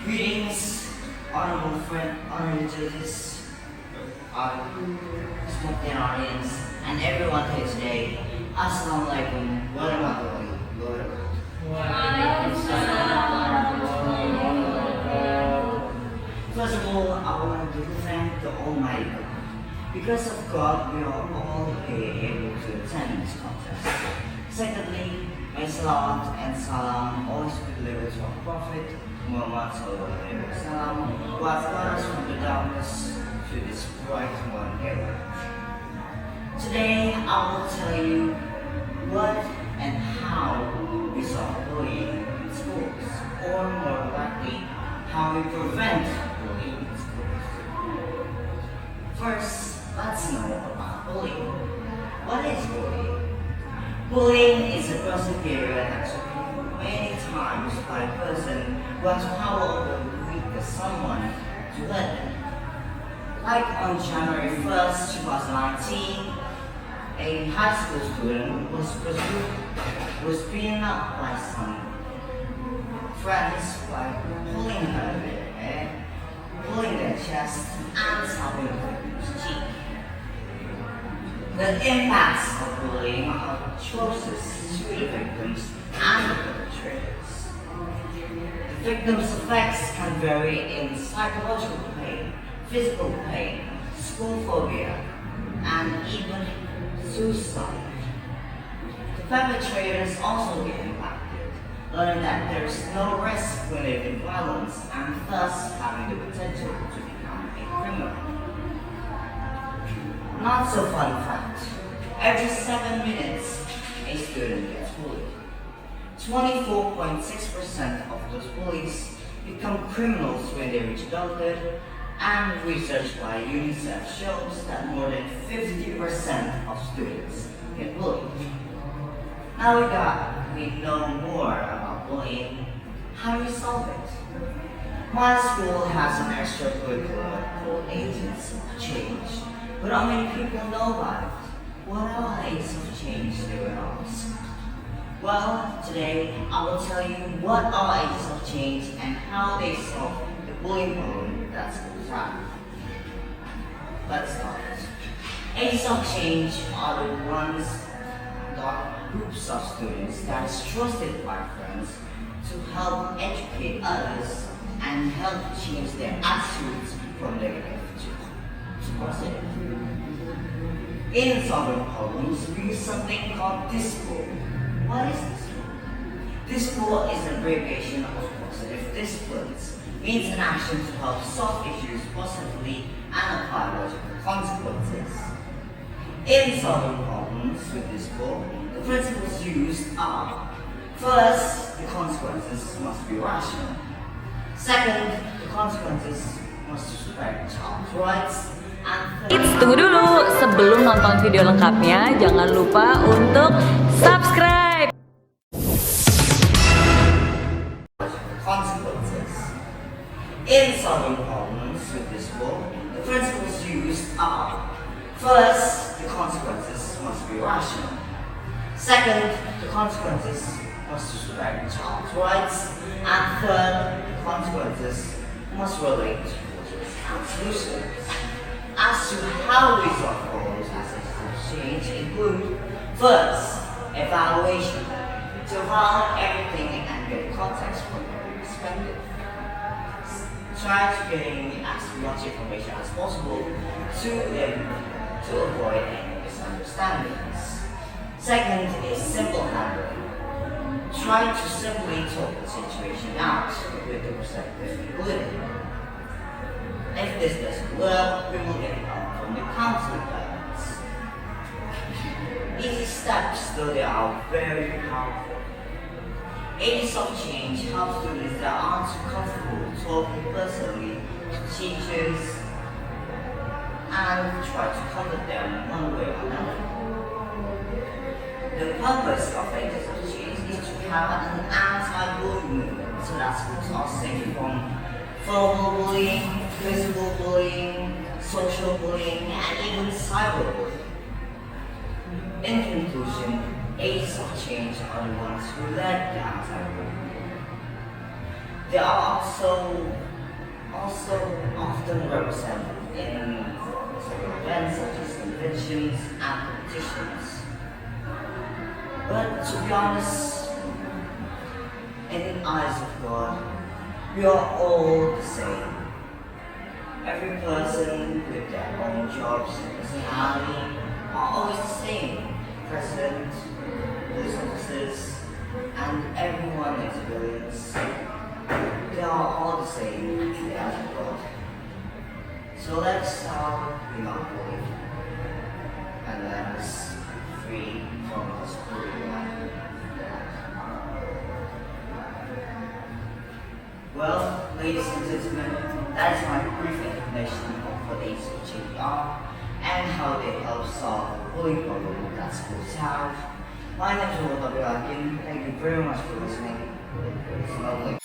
Greetings, honorable friend, honorable judges, our Smpn audience, and everyone here today. Assalamualaikum warahmatullahi wabarakatuh. First of all, I want to thank the Almighty God. Because of God, we are all here able to attend this contest. Secondly, may salat and salam always be delivered to our Prophet Muhammad sallallahu alaihi wasallam, who has brought us from the darkness to this bright one era. Today, I will tell you what and how we solve bullying in schools, or more likely, how we prevent bullying in schools. First, let's know about bullying. What is bullying? Bullying is a aggressive behavior that occurs many times by a person who has power over the weak someone to hurt them. Like on January 1st, 2019, a high school student was beaten up by some friends by pulling her hair, pulling their chest, and slapping the victim's cheek. The impacts of bullying are atrocious to the victims and the perpetrators. The victim's effects can vary in psychological pain, physical pain, school phobia, and even suicide. The perpetrators also get impacted, learning that there is no risk when they do violence and thus having the potential to become a criminal. Not so fun fact, every 7 minutes a student gets bullied. 24.6% of those bullies become criminals when they reach adulthood, and research by UNICEF shows that more than 50% of students get bullied. Now we know more about bullying. How do we solve it? My school has an extracurricular called Agents of Change, but how many people know about it? What are Agents of Change, they will ask? Well, today I will tell you what are Agents of Change and how they solve the bullying problem that schools have. Let's start. Agents of Change are the ones, groups of students that is trusted by friends to help educate others and help change their attitudes from negative to positive. In solving problems, we use something called discipline. What is discipline? Discipline is an abbreviation of positive disciplines. Means an action to help solve issues positively and apply logical consequences. In solving problems with discipline, the principles used are: first, the consequences must be rational. Second, the consequences must respect child's rights. Tunggu dulu, sebelum nonton video lengkapnya, jangan lupa untuk subscribe. Consequences. In solving problems with this book, the principles used are: first, the consequences must be rational. Second, the consequences must respect child's rights. And third, the consequences must relate to causes and solutions. As to how we solve problems as a change include: first, evaluation, to evaluate everything and get context from every perspective. Try to gain as much information as possible to avoid any misunderstandings. Second is simple handling. Try to simply talk the situation out with the perspective included. If this doesn't work, we will get help from the counseling guidance. Easy steps, though they are very powerful. Agents of Change help students that aren't too comfortable talking personally to teachers and try to comfort them one way or another. The purpose of Agents of Change is to have an anti-bullying movement so that schools are safe from verbal bullying, physical bullying, social bullying, and even cyberbullying. In conclusion, Agents of Change are the ones who led the anti-bullying movement. They are also often represented in several events such as conventions and competitions. But to be honest, in the eyes of God, we are all the same. Every person with their own jobs and personality are always the same. President, police officers, and everyone in civilians. They are all the same in the eyes of God. So let's start with our belief and let us free from this Perubahan. Well, ladies and gentlemen, that is my brief explanation of what these are and how they help solve the bullying problem that schools have. My name is Agen. Thank you very much for listening. It's lovely.